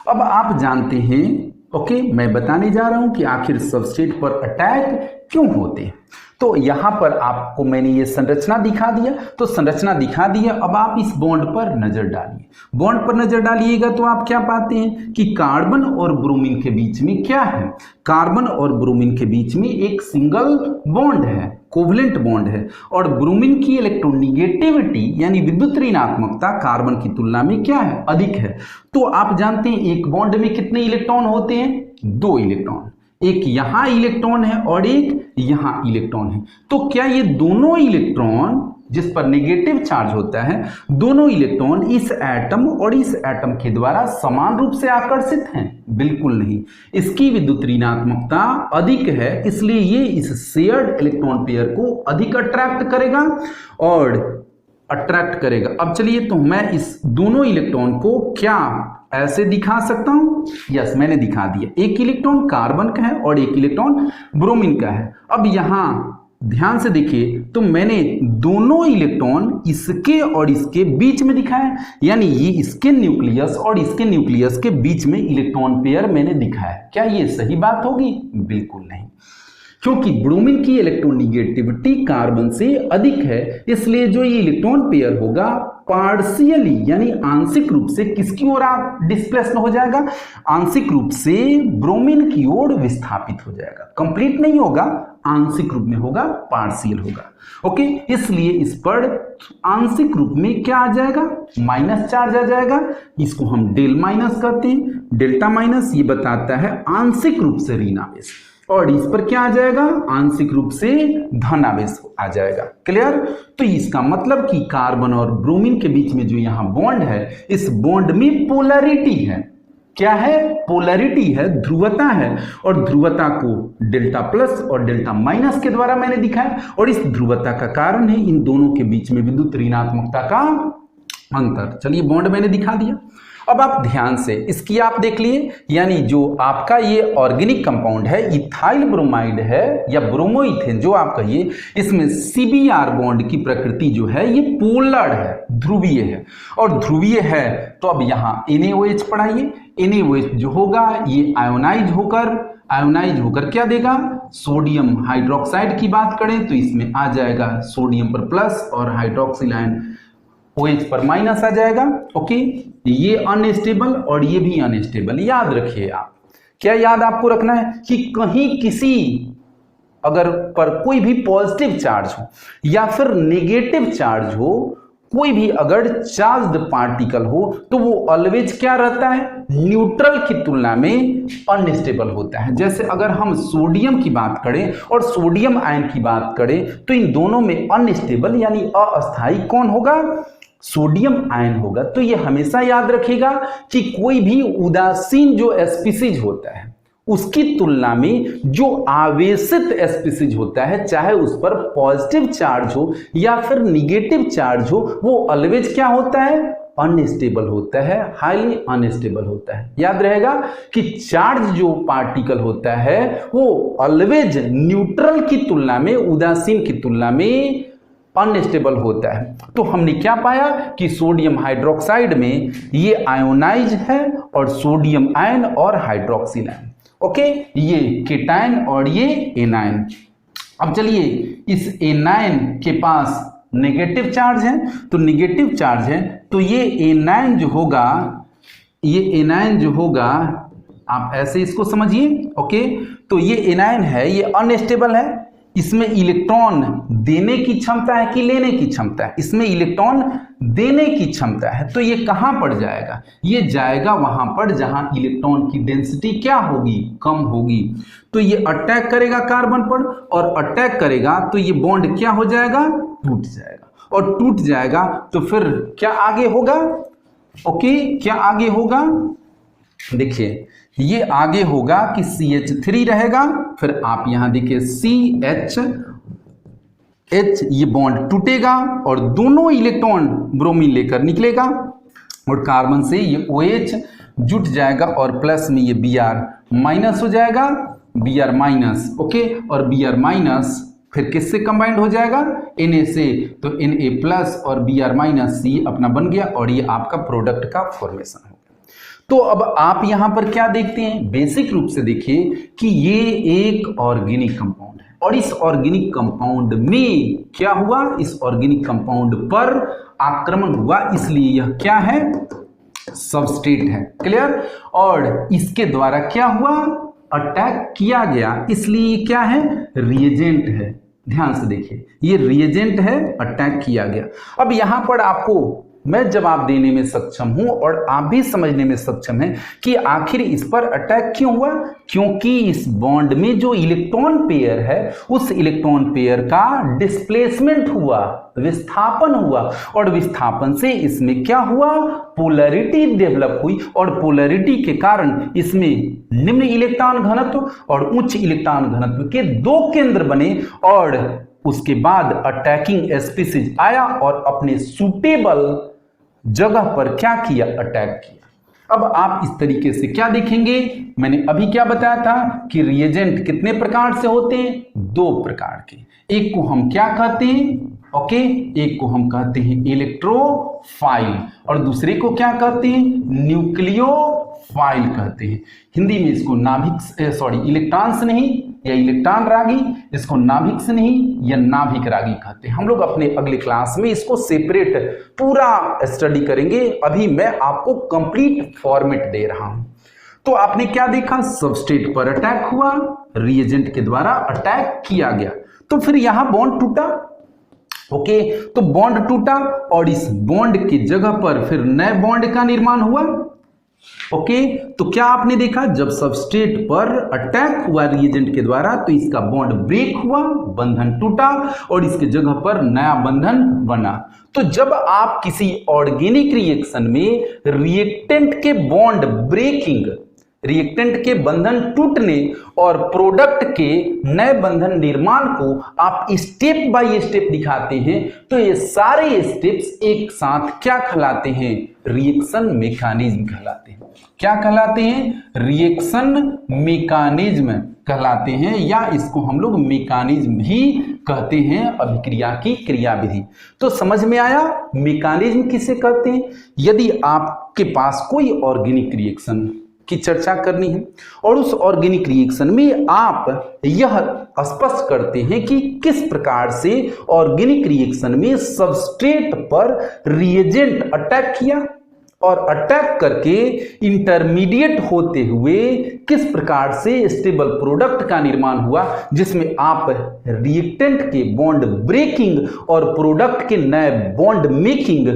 अब आप जानते हैं, ओके, मैं बताने जा रहा हूं कि आखिर सबस्ट्रेट पर अटैक क्यों होते हैं। तो यहां पर आपको मैंने ये संरचना दिखा दिया, तो संरचना दिखा दिया। अब आप इस बॉन्ड पर नजर डालिए, बॉन्ड पर नजर डालिएगा तो आप क्या पाते हैं कि कार्बन और ब्रोमीन के बीच में क्या है, कार्बन और ब्रोमीन के बीच में एक सिंगल बॉन्ड है, कोवलेंट बॉन्ड है। और ब्रोमीन की इलेक्ट्रोनेगेटिविटी यानी विद्युत ऋणात्मकता कार्बन की तुलना में क्या है, अधिक है। तो आप जानते हैं एक बॉन्ड में कितने इलेक्ट्रॉन होते हैं, 2 इलेक्ट्रॉन, एक यहां इलेक्ट्रॉन है और एक यहां इलेक्ट्रॉन है। तो क्या ये दोनों इलेक्ट्रॉन जिस पर नेगेटिव चार्ज होता है, दोनों इलेक्ट्रॉन इस एटम और इस एटम के द्वारा समान रूप से आकर्षित हैं? बिल्कुल नहीं, इसकी विद्युत ऋणात्मकता अधिक है, इसलिए ये इस शेयर्ड इलेक्ट्रॉन पेयर को अधिक अट्रैक्ट करेगा और अट्रैक्ट करेगा। अब चलिए, तो मैं इस दोनों इलेक्ट्रॉन को क्या ऐसे दिखा सकता हूं, यस मैंने दिखा दिया। एक इलेक्ट्रॉन कार्बन का है और एक इलेक्ट्रॉन ब्रोमीन का है। अब यहां ध्यान से देखिए, तो मैंने दोनों इलेक्ट्रॉन इसके और इसके बीच में दिखाया, यानी ये इसके न्यूक्लियस और इसके न्यूक्लियस के बीच में इलेक्ट्रॉन पेयर मैंने दिखाया। क्या ये सही बात होगी? बिल्कुल नहीं, क्योंकि ब्रोमीन की इलेक्ट्रोनेगेटिविटी कार्बन से अधिक है, इसलिए जो ये इलेक्ट्रॉन पेयर होगा पार्शियली यानी आंशिक रूप से किसकी ओर डिस्प्लेस्ड हो जाएगा, आंशिक रूप से ब्रोमीन की ओर विस्थापित हो जाएगा। कंप्लीट नहीं होगा, आंशिक रूप में होगा, पार्शियल होगा। ओके, इसलिए इस पर आंशिक रूप में क्या आ जाएगा, माइनस चार्ज आ जाएगा। इसको हम डेल माइनस कहते हैं। डेल्टा माइनस ये बताता है आंशिक रूप से ऋण आवेश, और इस पर क्या आ जाएगा, आंशिक रूप से धन आवेश आ जाएगा। क्लियर? तो इसका मतलब कि कार्बन और ब्रोमीन के बीच में जो यहां बॉन्ड है, इस बॉन्ड में पोलैरिटी है। क्या है? पोलैरिटी है, ध्रुवता है, और ध्रुवता को डेल्टा प्लस और डेल्टा माइनस के द्वारा मैंने दिखाया, और इस ध्रुवता का कारण है इन दोनों के बीच में विद्युत ऋणात्मकता का अंतर। चलिए बॉन्ड मैंने दिखा दिया। अब आप ध्यान से इसकी आप देख लिए, यानी जो आपका ये ऑर्गेनिक कंपाउंड है, इथाइल ब्रोमाइड है या ब्रोमोइथेन जो आप कहिए, इसमें CBr बॉन्ड की प्रकृति जो है ये पोलर है, ध्रुवीय है। और ध्रुवीय है तो अब यहाँ NaOH पढ़ाइए। NaOH जो होगा ये आयोनाइज होकर क्या देगा, सोडियम हाइड्रोक्साइड की बात करें तो इसमें आ जाएगा सोडियम पर प्लस और हाइड्रोक्सिल आयन OH पर माइनस आ जाएगा। ओके, ये अनस्टेबल और ये भी अनस्टेबल। याद रखिए आप, क्या याद आपको रखना है कि कहीं किसी अगर पर कोई भी पॉजिटिव चार्ज हो या फिर नेगेटिव चार्ज हो, कोई भी अगर चार्ज्ड पार्टिकल हो, तो वो ऑलवेज क्या रहता है, न्यूट्रल की तुलना में अनस्टेबल होता है। जैसे अगर हम सोडियम की बात करें और सोडियम आयन की बात करें तो इन दोनों में अनस्टेबल यानी अस्थायी कौन होगा, सोडियम आयन होगा। तो ये हमेशा याद रखिएगा कि कोई भी उदासीन जो स्पीसीज होता है उसकी तुलना में जो आवेशित स्पीसीज होता है, चाहे उस पर पॉजिटिव चार्ज हो या फिर निगेटिव चार्ज हो, वो ऑलवेज क्या होता है, अनस्टेबल होता है, हाईली अनस्टेबल होता है। याद रहेगा कि चार्ज जो पार्टिकल होता है वो ऑलवेज न्यूट्रल की तुलना में, उदासीन की तुलना में अनस्टेबल होता है। तो हमने क्या पाया कि सोडियम हाइड्रोक्साइड में ये आयोनाइज है और सोडियम आयन और हाइड्रोक्सिल आयन। ओके, ये केटायन और ये एनायन। अब चलिए इस एनायन के पास नेगेटिव चार्ज है, तो नेगेटिव चार्ज है तो ये एनायन जो होगा, ये एनायन जो होगा आप ऐसे इसको समझिए। ओके, तो ये एनायन है, ये अनस्टेबल है, इसमें इलेक्ट्रॉन देने की क्षमता है कि लेने की क्षमता है, इसमें इलेक्ट्रॉन देने की क्षमता है। तो ये कहां पड़ जाएगा, ये जाएगा वहां पर जहां इलेक्ट्रॉन की डेंसिटी क्या होगी, कम होगी। तो ये अटैक करेगा कार्बन पर, और अटैक करेगा तो ये बॉन्ड क्या हो जाएगा, टूट जाएगा, और टूट जाएगा तो फिर क्या आगे होगा। ओके, क्या आगे होगा, देखिए ये आगे होगा कि CH3 रहेगा, फिर आप यहां देखिए CH, ये बॉन्ड टूटेगा और दोनों इलेक्ट्रॉन ब्रोमीन लेकर निकलेगा, और कार्बन से ये OH जुट जाएगा और प्लस में ये Br माइनस हो जाएगा, Br माइनस। ओके, और Br माइनस फिर किससे कंबाइंड हो जाएगा, Na से, तो Na प्लस और Br माइनस ये अपना बन गया, और ये आपका प्रोडक्ट का फॉर्मेशन हो। तो अब आप यहां पर क्या देखते हैं, बेसिक रूप से देखिए कि ये एक ऑर्गेनिक कंपाउंड है, और इस ऑर्गेनिक कंपाउंड में क्या हुआ, इस ऑर्गेनिक कंपाउंड पर आक्रमण हुआ, इसलिए यह क्या है, सबस्ट्रेट है। क्लियर? और इसके द्वारा क्या हुआ, अटैक किया गया, इसलिए क्या है, रिएजेंट है। ध्यान से देखिए, ये रिएजेंट है, अटैक किया गया। अब यहां पर आपको मैं जवाब देने में सक्षम हूं और आप भी समझने में सक्षम हैं कि आखिर इस पर अटैक क्यों हुआ, क्योंकि इस बॉन्ड में जो इलेक्ट्रॉन पेयर है उस इलेक्ट्रॉन पेयर का डिस्प्लेसमेंट हुआ, विस्थापन हुआ, और विस्थापन से इसमें क्या हुआ, पोलैरिटी डेवलप हुई, और पोलैरिटी के कारण इसमें निम्न इलेक्ट्रॉन घनत्व और उच्च इलेक्ट्रॉन घनत्व के दो केंद्र बने, और उसके बाद अटैकिंग स्पीसीज आया और अपने सूटेबल जगह पर क्या किया, अटैक किया। अब आप इस तरीके से क्या देखेंगे, मैंने अभी क्या बताया था कि रिएजेंट कितने प्रकार से होते हैं, दो प्रकार के। एक को हम क्या कहते हैं, ओके, एक को हम कहते हैं इलेक्ट्रोफाइल, और दूसरे को क्या कहते हैं, न्यूक्लियोफाइल कहते हैं। हिंदी में इसको नाभिक इलेक्ट्रॉन से नहीं या इलेक्ट्रॉन रागी, इसको नाभिक से नहीं या नाभिक रागी कहते हैं। हम लोग अपने अगले क्लास में इसको सेपरेट पूरा स्टडी करेंगे, अभी मैं आपको कंप्लीट फॉर्मेट दे रहा हूं। तो आपने क्या देखा, सबस्ट्रेट पर अटैक हुआ, रिएजेंट के द्वारा अटैक किया गया, तो फिर यहां बॉन्ड टूटा। ओके, तो बॉन्ड टूटा और इस बॉन्ड की जगह पर फिर नए बॉन्ड का निर्माण हुआ। ओके, तो क्या आपने देखा, जब सबस्ट्रेट पर अटैक हुआ रिएजेंट के द्वारा तो इसका बॉन्ड ब्रेक हुआ, बंधन टूटा और इसके जगह पर नया बंधन बना। तो जब आप किसी ऑर्गेनिक रिएक्शन में रिएक्टेंट के बॉन्ड ब्रेकिंग, रिएक्टेंट के बंधन टूटने और प्रोडक्ट के नए बंधन निर्माण को आप स्टेप बाय स्टेप दिखाते हैं, तो ये सारे स्टेप्स एक साथ क्या कहलाते हैं, रिएक्शन मैकेनिज्म कहलाते हैं। क्या कहलाते हैं, रिएक्शन मैकेनिज्म कहलाते हैं, या इसको हम लोग मैकेनिज्म भी कहते हैं, अभिक्रिया की क्रियाविधि। तो समझ में आया मैकेनिज्म किसे कहते हैं। यदि आपके पास कोई ऑर्गेनिक रिएक्शन की चर्चा करनी है और उस ऑर्गेनिक रिएक्शन में आप यह स्पष्ट करते हैं कि किस प्रकार से ऑर्गेनिक रिएक्शन में सबस्ट्रेट पर रिएजेंट अटैक किया और अटैक करके इंटरमीडिएट होते हुए किस प्रकार से स्टेबल प्रोडक्ट का निर्माण हुआ, जिसमें आप रिएक्टेंट के बॉन्ड ब्रेकिंग और प्रोडक्ट के नए बॉन्ड मेकिंग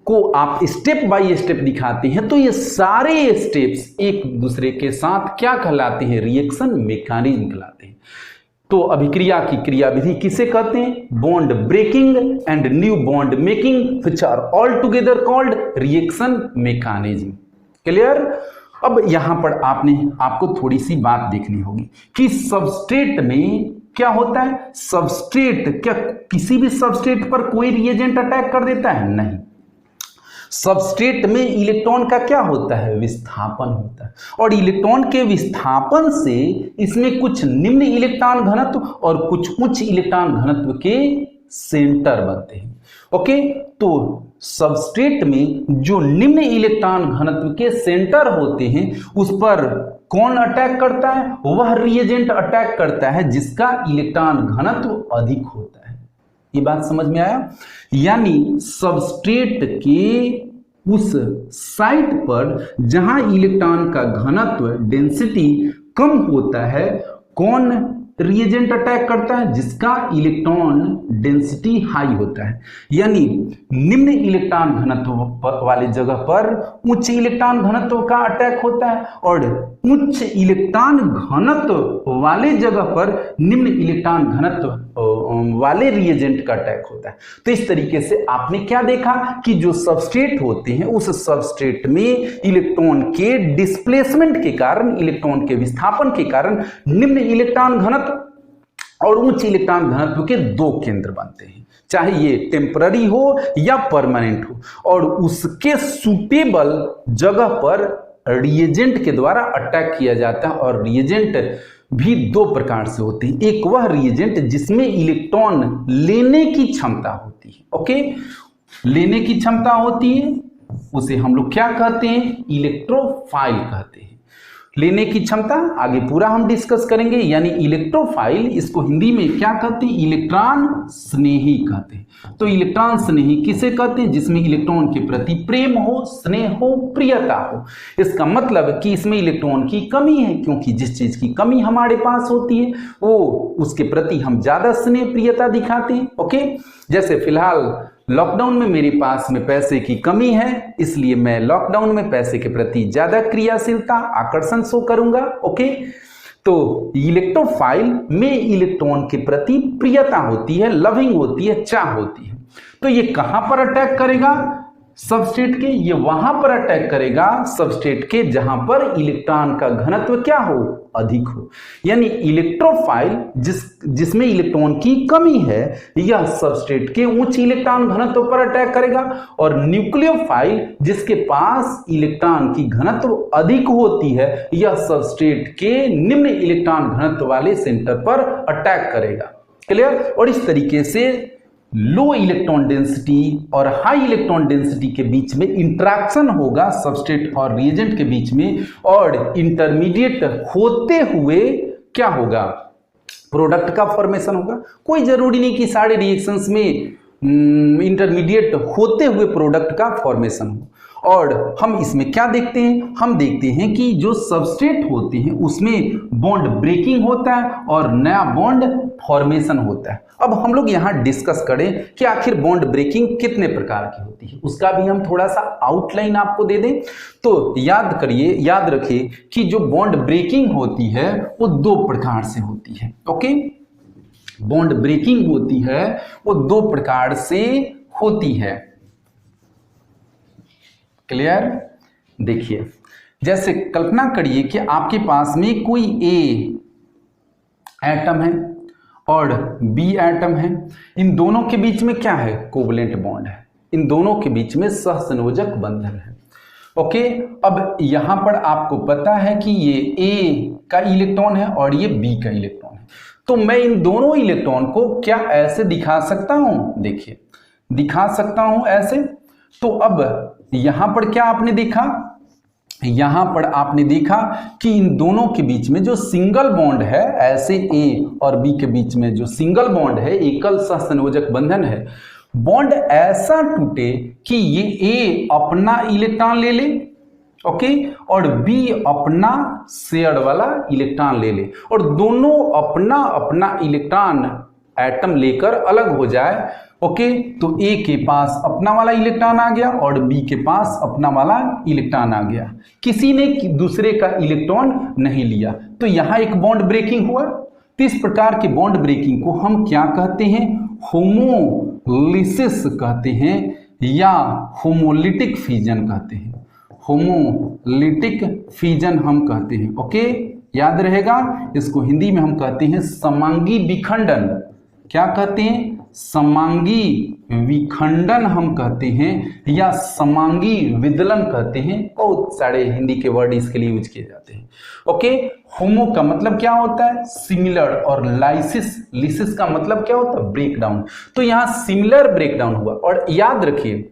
को आप स्टेप बाय स्टेप दिखाते हैं। तो ये सारे स्टेप्स एक दूसरे के साथ क्या कहलाते हैं, रिएक्शन मैकेनिज्म कहलाते हैं। तो अभिक्रिया की क्रियाविधि किसे कहते हैं, bond breaking and new bond making which are all together called reaction mechanism. Clear. अब यहां पर आपको थोड़ी सी बात देखनी होगी कि सबस्ट्रेट में क्या होता है। सबस्ट्रेट, क्या किसी भी सबस्ट्रेट पर कोई रिएजेंट अटैक कर देता है? नहीं। सबस्ट्रेट में इलेक्ट्रॉन का क्या होता है, विस्थापन होता है, और इलेक्ट्रॉन के विस्थापन से इसमें कुछ निम्न इलेक्ट्रॉन घनत्व और कुछ उच्च इलेक्ट्रॉन घनत्व के सेंटर बनते हैं। ओके, तो सबस्ट्रेट में जो निम्न इलेक्ट्रॉन घनत्व के सेंटर होते हैं उस पर कौन अटैक करता है, वह रिएजेंट अटैक करता है जिसका इलेक्ट्रॉन घनत्व अधिक होता है। ये बात समझ में आया। यानी सबस्ट्रेट के उस साइट पर जहां इलेक्ट्रॉन का घनत्व डेंसिटी कम होता है, कौन रिएजेंट अटैक करता है, जिसका इलेक्ट्रॉन डेंसिटी हाई होता है। यानी निम्न इलेक्ट्रॉन घनत्व वाली जगह पर उच्च इलेक्ट्रॉन घनत्व का अटैक होता है और उच्च इलेक्ट्रॉन घनत्व वाले जगह पर निम्न इलेक्ट्रॉन घनत्व वाले रिएजेंट का अटैक होता है। तो इस तरीके से आपने क्या देखा कि जो सबस्ट्रेट होते हैं उस सबस्ट्रेट में इलेक्ट्रॉन के डिस्प्लेसमेंट के कारण, इलेक्ट्रॉन के विस्थापन के कारण निम्न इलेक्ट्रॉन घनत्व और उच्च इलेक्ट्रॉन घनत्व के दो केंद्र बनते हैं, चाहे ये टेम्पररी हो या परमानेंट हो, और उसके सूटेबल जगह पर रिएजेंट के द्वारा अटैक किया जाता है। और रिएजेंट भी दो प्रकार से होते हैं। एक वह रिएजेंट जिसमें इलेक्ट्रॉन लेने की क्षमता होती है, ओके, लेने की क्षमता होती है, उसे हम लोग क्या कहते हैं, इलेक्ट्रोफाइल कहते हैं। लेने की क्षमता आगे पूरा हम डिस्कस करेंगे। यानी इलेक्ट्रोफाइल, इसको हिंदी में क्या कहते हैं, इलेक्ट्रॉन स्नेही कहते हैं। तो इलेक्ट्रॉन स्नेही किसे कहते हैं, जिसमें इलेक्ट्रॉन के प्रति प्रेम हो, स्नेह हो, प्रियता हो। इसका मतलब कि इसमें इलेक्ट्रॉन की कमी है, क्योंकि जिस चीज की कमी हमारे पास होती है वो उसके प्रति हम ज्यादा स्नेह प्रियता दिखाते हैं। ओके, जैसे फिलहाल लॉकडाउन में मेरे पास में पैसे की कमी है, इसलिए मैं लॉकडाउन में पैसे के प्रति ज्यादा क्रियाशीलता, आकर्षण शो करूंगा। ओके, तो इलेक्ट्रोफाइल में इलेक्ट्रॉन के प्रति प्रियता होती है, लविंग होती है, चाह होती है। तो ये कहां पर अटैक करेगा, सबस्ट्रेट के, ये वहां पर अटैक करेगा सबस्ट्रेट के जहां पर इलेक्ट्रॉन का घनत्व क्या हो, अधिक हो। यानी इलेक्ट्रोफाइल जिसमें इलेक्ट्रॉन की कमी है, यह सबस्ट्रेट के उच्च इलेक्ट्रॉन घनत्व पर अटैक करेगा, और न्यूक्लियोफाइल जिसके पास इलेक्ट्रॉन की घनत्व अधिक होती है, यह सबस्ट्रेट के निम्न इलेक्ट्रॉन घनत्व वाले सेंटर पर अटैक करेगा। क्लियर। और इस तरीके से लो इलेक्ट्रॉन डेंसिटी और हाई इलेक्ट्रॉन डेंसिटी के बीच में इंटरेक्शन होगा सबस्ट्रेट और रिएजेंट के बीच में, और इंटरमीडिएट होते हुए क्या होगा, प्रोडक्ट का फॉर्मेशन होगा। कोई जरूरी नहीं कि सारे रिएक्शंस में इंटरमीडिएट होते हुए प्रोडक्ट का फॉर्मेशन हो। और हम इसमें क्या देखते हैं, हम देखते हैं कि जो सबस्ट्रेट होते हैं उसमें बॉन्ड ब्रेकिंग होता है और नया बॉन्ड फॉर्मेशन होता है। अब हम लोग यहाँ डिस्कस करें कि आखिर बॉन्ड ब्रेकिंग कितने प्रकार की होती है, उसका भी हम थोड़ा सा आउटलाइन आपको दे दें। तो याद रखिए कि जो बॉन्ड ब्रेकिंग होती है वो 2 प्रकार से होती है। ओके, बॉन्ड ब्रेकिंग होती है वो 2 प्रकार से होती है। क्लियर? देखिए, जैसे कल्पना करिए कि आपके पास में कोई ए एटम है और बी एटम है। इन दोनों के बीच में क्या है? कोवलेंट बॉन्ड है। इन दोनों के बीच में सहसंयोजक बंधन है। ओके, अब यहां पर आपको पता है कि ये ए का इलेक्ट्रॉन है और ये बी का इलेक्ट्रॉन है। तो मैं इन दोनों इलेक्ट्रॉन को क्या ऐसे दिखा सकता हूं? देखिए, दिखा सकता हूं ऐसे। तो अब यहां पर क्या आपने देखा? यहां पर आपने देखा कि इन दोनों के बीच में जो सिंगल बॉन्ड है, ऐसे ए और बी के बीच में जो सिंगल बॉन्ड है, एकल सहसंयोजक बंधन है, बॉन्ड ऐसा टूटे कि ये ए अपना इलेक्ट्रॉन ले ले, ओके, और बी अपना शेयर वाला इलेक्ट्रॉन ले ले, और दोनों अपना अपना इलेक्ट्रॉन एटम लेकर अलग हो जाए। ओके, तो ए के पास अपना वाला इलेक्ट्रॉन आ गया और बी के पास अपना वाला इलेक्ट्रॉन आ गया, किसी ने दूसरे का इलेक्ट्रॉन नहीं लिया। तो यहां एक बॉन्ड ब्रेकिंग हुआ। तो इस प्रकार के बॉन्ड ब्रेकिंग को हम क्या कहते हैं? होमोलिसिस कहते हैं या होमोलिटिक फिजन कहते हैं। होमोलिटिक फिजन हम कहते हैं। ओके, याद रहेगा, इसको हिंदी में हम कहते हैं समांगी विखंडन। क्या कहते हैं? समांगी विखंडन हम कहते हैं या समांगी विदलन कहते हैं। बहुत सारे हिंदी के वर्ड इसके लिए यूज किए जाते हैं। ओके, होमो का मतलब क्या होता है? सिमिलर, और लिसिस का मतलब क्या होता है? ब्रेकडाउन। तो यहां सिमिलर ब्रेकडाउन हुआ। और याद रखिए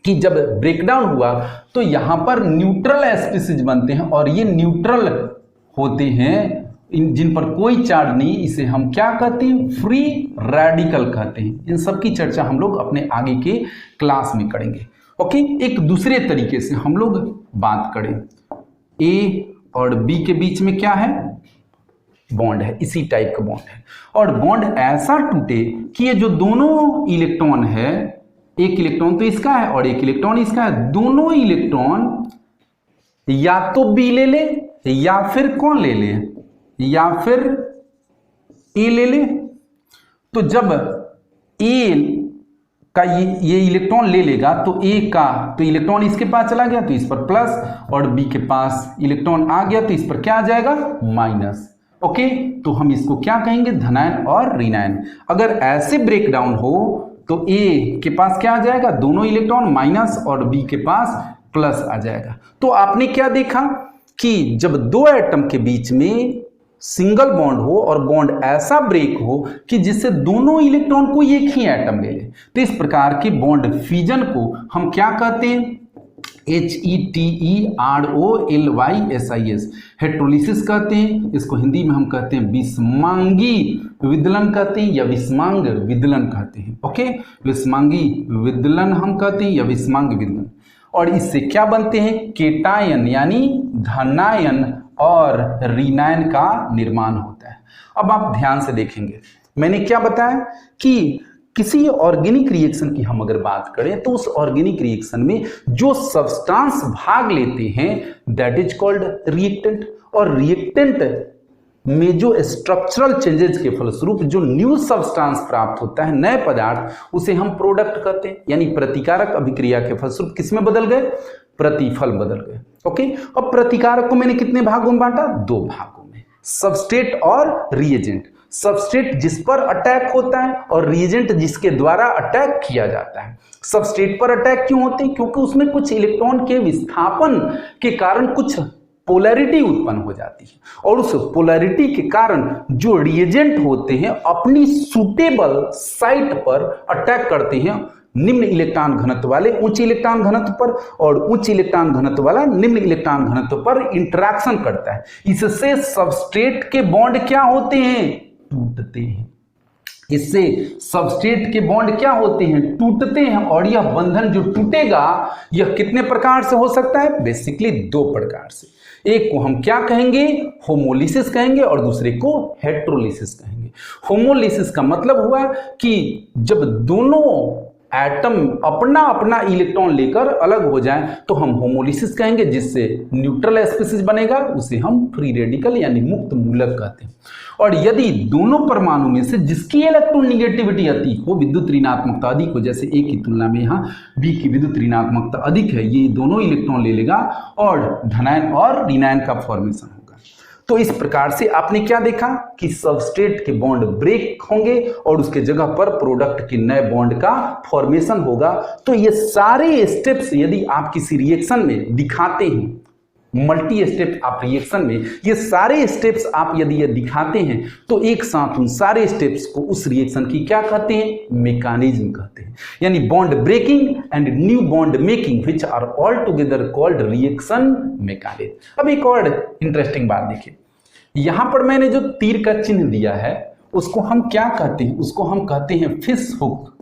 कि जब ब्रेकडाउन हुआ तो यहां पर न्यूट्रल स्पीसीज बनते हैं, और ये न्यूट्रल होते हैं जिन पर कोई चार्ज नहीं, इसे हम क्या कहते हैं? फ्री रेडिकल कहते हैं। इन सब की चर्चा हम लोग अपने आगे के क्लास में करेंगे। ओके, एक दूसरे तरीके से हम लोग बात करें, ए और बी के बीच में क्या है? बॉन्ड है, इसी टाइप का बॉन्ड है, और बॉन्ड ऐसा टूटे कि ये जो दोनों इलेक्ट्रॉन है, एक इलेक्ट्रॉन तो इसका है और एक इलेक्ट्रॉन इसका है, दोनों इलेक्ट्रॉन या तो बी ले ले या फिर कौन ले ले? या फिर ए ले ले। तो जब ए का ये इलेक्ट्रॉन ले लेगा तो ए का तो इलेक्ट्रॉन इसके पास चला गया तो इस पर प्लस, और बी के पास इलेक्ट्रॉन आ गया तो इस पर क्या आ जाएगा? माइनस। ओके, तो हम इसको क्या कहेंगे? धनायन और ऋणायन। अगर ऐसे ब्रेकडाउन हो तो ए के पास क्या आ जाएगा? दोनों इलेक्ट्रॉन माइनस, और बी के पास प्लस आ जाएगा। तो आपने क्या देखा कि जब 2 एटम के बीच में सिंगल बॉन्ड हो और बॉन्ड ऐसा ब्रेक हो कि जिससे दोनों इलेक्ट्रॉन को एक ही एटम ले ले, तो इस प्रकार के बॉन्ड फिजन को हम क्या कहते हैं? HETEROLYSIS, हेट्रोलिसिस कहते हैं। इसको हिंदी में हम कहते हैं विषमांगी विदलन कहते हैं या विषमांग विदलन कहते हैं। ओके, विषमांगी विदलन हम कहते हैं या विषमांग विदलन। और इससे क्या बनते हैं? केटायन यानी धनायन और ऋणायन का निर्माण होता है। अब आप ध्यान से देखेंगे, मैंने क्या बताया कि किसी ऑर्गेनिक रिएक्शन की हम अगर बात करें तो उस ऑर्गेनिक रिएक्शन में जो सब्सटेंस भाग लेते हैं दैट इज कॉल्ड रिएक्टेंट। और रिएक्टेंट में जो स्ट्रक्चरल चेंजेस के फलस्वरूप जो न्यू सब्सटेंस प्राप्त होता है, नए पदार्थ, उसे हम प्रोडक्ट कहते हैं। यानी प्रतिकारक अभिक्रिया के फलस्वरूप किसमें बदल गए? प्रतिफल बदल गए। ओके, अब प्रतिकारक को मैंने कितने भागों में बांटा? 2 भागों में, सबस्ट्रेट और रिएजेंट। सबस्ट्रेट जिस पर अटैक होता है और रिएजेंट जिसके द्वारा अटैक किया जाता है। सबस्ट्रेट पर अटैक क्यों होते हैं? क्योंकि उसमें कुछ इलेक्ट्रॉन के विस्थापन के कारण कुछ पोलैरिटी उत्पन्न हो जाती है, और उस पोलैरिटी के कारण जो रिएजेंट होते हैं अपनी सूटेबल साइट पर अटैक करते हैं निम्न इलेक्ट्रॉन घनत्व वाले उच्च इलेक्ट्रॉन घनत्व पर, और उच्च इलेक्ट्रॉन घनत्व वाला निम्न इलेक्ट्रॉन घनत्व पर इंटरैक्शन करता है। इससे सबस्ट्रेट के बॉन्ड क्या होते हैं? टूटते हैं। इससे सबस्ट्रेट के बॉन्ड क्या होते हैं, टूटते हैं। और यह बंधन जो टूटेगा यह कितने प्रकार से हो सकता है, बेसिकली दो प्रकार से। एक को हम क्या कहेंगे, होमोलिसिस कहेंगे, और दूसरे को हेट्रोलिसिस कहेंगे। होमोलिसिस का मतलब हुआ कि जब दोनों एटम अपना अपना इलेक्ट्रॉन लेकर अलग हो जाएं तो हम होमोलिसिस कहेंगे, जिससे न्यूट्रल स्पीशीज बनेगा, उसे हम फ्री रेडिकल यानी मुक्त मूलक कहते हैं। और यदि दोनों परमाणु में से जिसकी इलेक्ट्रोनेगेटिविटी अधिक हो, विद्युत ऋणात्मकता अधिक हो, जैसे ए की तुलना में यहाँ बी की विद्युत ऋणात्मकता अधिक है, ये दोनों इलेक्ट्रॉन ले लेगा और धनायन और ऋणायन का फॉर्मेशन होगा। तो इस प्रकार से आपने क्या देखा कि सबस्ट्रेट के बॉन्ड ब्रेक होंगे और उसके जगह पर प्रोडक्ट के नए बॉन्ड का फॉर्मेशन होगा। तो ये सारे स्टेप्स यदि आप किसी रिएक्शन में दिखाते हैं, मल्टी स्टेप आप रिएक्शन में ये सारे स्टेप्स आप यदि ये दिखाते हैं तो एक साथ उन सारे स्टेप्स को उस रिएक्शन की क्या कहते हैं, मैकेनिज्म कहते हैं। यानी bond breaking and new bond making which are all together called reaction mechanism. अब एक और इंटरेस्टिंग बात देखिए, यहां पर मैंने जो तीर का चिन्ह दिया है उसको हम क्या कहते हैं, उसको हम कहते हैं फिश हुक।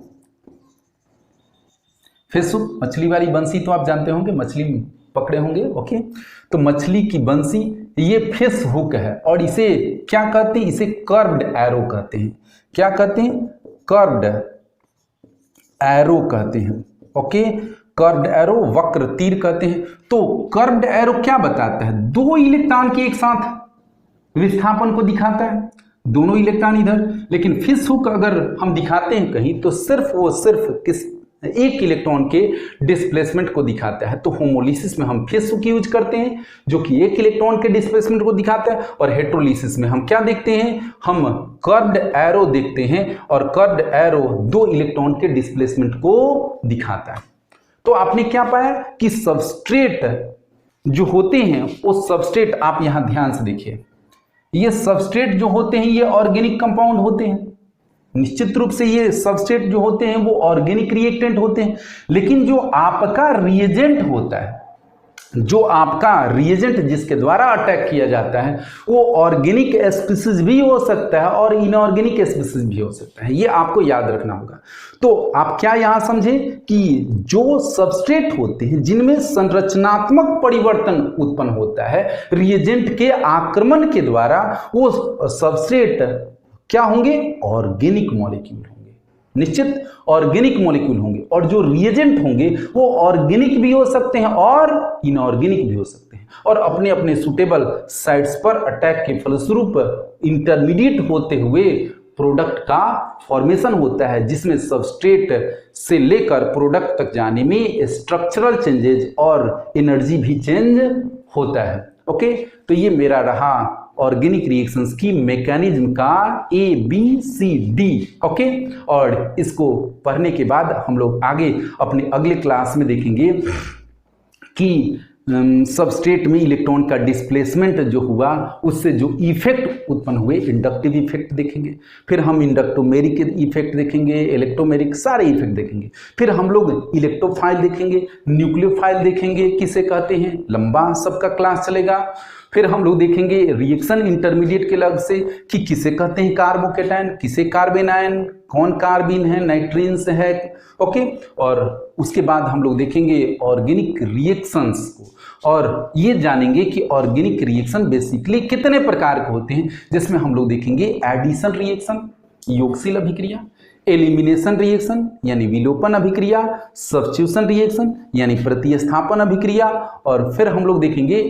फिश हुक, मछली वाली बंसी तो आप जानते होंगे, मछली पकड़े होंगे, ओके। तो मछली की बंसी ये फिश हुक है और इसे क्या कहते हैं, इसे कर्व्ड एरो कहते हैं। क्या कहते हैं, कर्व्ड एरो कहते हैं, ओके। कर्व्ड एरो, वक्र तीर कहते हैं। तो कर्व्ड एरो क्या बताता है, दो इलेक्ट्रॉन के एक साथ विस्थापन को दिखाता है, दोनों इलेक्ट्रॉन इधर। लेकिन फिश हुक अगर हम दिखाते हैं कहीं तो सिर्फ किस एक इलेक्ट्रॉन के डिस्प्लेसमेंट को दिखाता है। तो होमोलिसिस में हम फिश हुक यूज करते हैं जो कि एक इलेक्ट्रॉन के डिस्प्लेसमेंट को दिखाता है, और हेट्रोलिसिस में हम क्या देखते हैं, हम कर्व्ड एरो देखते हैं, और कर्व्ड एरो दो इलेक्ट्रॉन के डिस्प्लेसमेंट को दिखाता है। तो आपने क्या पाया कि सबस्ट्रेट जो होते हैं वो सबस्ट्रेट, आप यहां ध्यान से देखिए, ये सबस्ट्रेट जो होते हैं ये ऑर्गेनिक कंपाउंड होते हैं। निश्चित रूप से ये सबस्ट्रेट जो होते हैं वो ऑर्गेनिक रिएक्टेंट होते हैं। लेकिन जो आपका रिएजेंट होता है, जो आपका रिएजेंट जिसके द्वारा अटैक किया जाता है वो ऑर्गेनिक स्पीशीज भी हो सकता है और इनऑर्गेनिक स्पीशीज भी हो सकता है, ये आपको याद रखना होगा। तो आप क्या यहां समझे कि जो सबस्ट्रेट होते हैं जिनमें संरचनात्मक परिवर्तन उत्पन्न होता है रिएजेंट के आक्रमण के द्वारा, वो सबस्ट्रेट क्या होंगे, ऑर्गेनिक मॉलिक्यूल होंगे, निश्चित ऑर्गेनिक मॉलिक्यूल होंगे। और जो रिएजेंट होंगे वो ऑर्गेनिक भी हो सकते हैं और इनऑर्गेनिक भी हो सकते हैं, और अपने अपने सुटेबल साइट्स पर अटैक के फलस्वरूप इंटरमीडिएट होते हुए प्रोडक्ट का फॉर्मेशन होता है, जिसमें सबस्ट्रेट से लेकर प्रोडक्ट तक जाने में स्ट्रक्चरल चेंजेज और एनर्जी भी चेंज होता है, ओके। तो ये मेरा रहा ऑर्गेनिक रिएक्शंस की मैकेनिज्म का ABCD, ओके। और इसको पढ़ने के बाद हम लोग आगे अपने अगले क्लास में देखेंगे कि सबस्ट्रेट में इलेक्ट्रॉन का डिस्प्लेसमेंट जो हुआ उससे जो इफेक्ट उत्पन्न हुए, इंडक्टिव इफेक्ट देखेंगे, फिर हम इंडक्टोमेरिक इफेक्ट देखेंगे, इलेक्ट्रोमेरिक, सारे इफेक्ट देखेंगे। फिर हम लोग इलेक्ट्रोफाइल देखेंगे, न्यूक्लियोफाइल देखेंगे, किसे कहते हैं, लंबा सबका क्लास चलेगा। फिर हम लोग देखेंगे रिएक्शन इंटरमीडिएट के लग से कि किसे कहते हैं कार्बोकेटायन, किसे कार्बन आयन, कौन कार्बिन है, नाइट्रीन है, ओके। और उसके बाद हम लोग देखेंगे ऑर्गेनिक रिएक्शंस को, और ये जानेंगे कि ऑर्गेनिक रिएक्शन बेसिकली कितने प्रकार के होते हैं, जिसमें हम लोग देखेंगे एडिशन रिएक्शन, योगशील अभिक्रिया, एलिमिनेशन रिएक्शन यानी विलोपन अभिक्रिया, सब्स्टिट्यूशन रिएक्शन यानी प्रतिस्थापन अभिक्रिया, और फिर हम लोग देखेंगे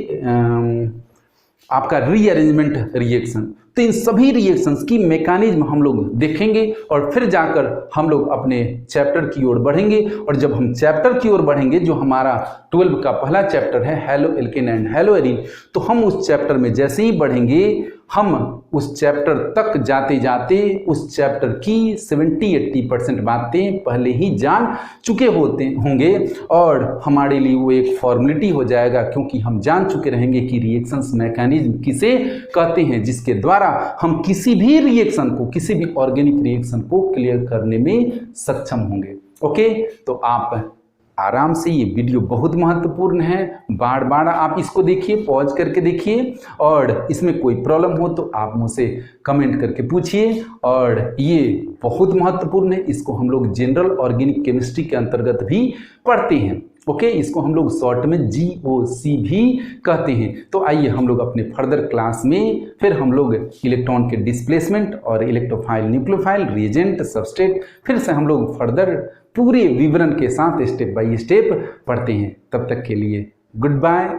आपका रीअरेंजमेंट रिएक्शन। तो इन सभी रिएक्शंस की मैकेनिज्म हम लोग देखेंगे और फिर जाकर हम लोग अपने चैप्टर की ओर बढ़ेंगे। और जब हम चैप्टर की ओर बढ़ेंगे, जो हमारा 12 का पहला चैप्टर है hello alkene and hello arene, तो हम उस चैप्टर में जैसे ही बढ़ेंगे, हम उस चैप्टर तक जाते जाते उस चैप्टर की 70-80% बातें पहले ही जान चुके होंगे, और हमारे लिए वो एक फॉर्मेलिटी हो जाएगा, क्योंकि हम जान चुके रहेंगे कि रिएक्शंस मैकेनिज्म किसे कहते हैं, जिसके द्वारा हम किसी भी रिएक्शन को, किसी भी ऑर्गेनिक रिएक्शन को क्लियर करने में सक्षम होंगे, ओके। तो आप आराम से, ये वीडियो बहुत महत्वपूर्ण है, बार बार आप इसको देखिए, पॉज करके देखिए, और इसमें कोई प्रॉब्लम हो तो आप मुझसे कमेंट करके पूछिए। और ये बहुत महत्वपूर्ण है, इसको हम लोग जनरल ऑर्गेनिक केमिस्ट्री के अंतर्गत भी पढ़ते हैं। ओके, इसको हम लोग शॉर्ट में GOC भी कहते हैं। तो आइए हम लोग अपने फर्दर क्लास में फिर हम लोग इलेक्ट्रॉन के डिस्प्लेसमेंट और इलेक्ट्रोफाइल, न्यूक्लियोफाइल, रिएजेंट, सबस्ट्रेट, फिर से हम लोग फर्दर पूरे विवरण के साथ स्टेप बाय स्टेप पढ़ते हैं। तब तक के लिए गुड बाय।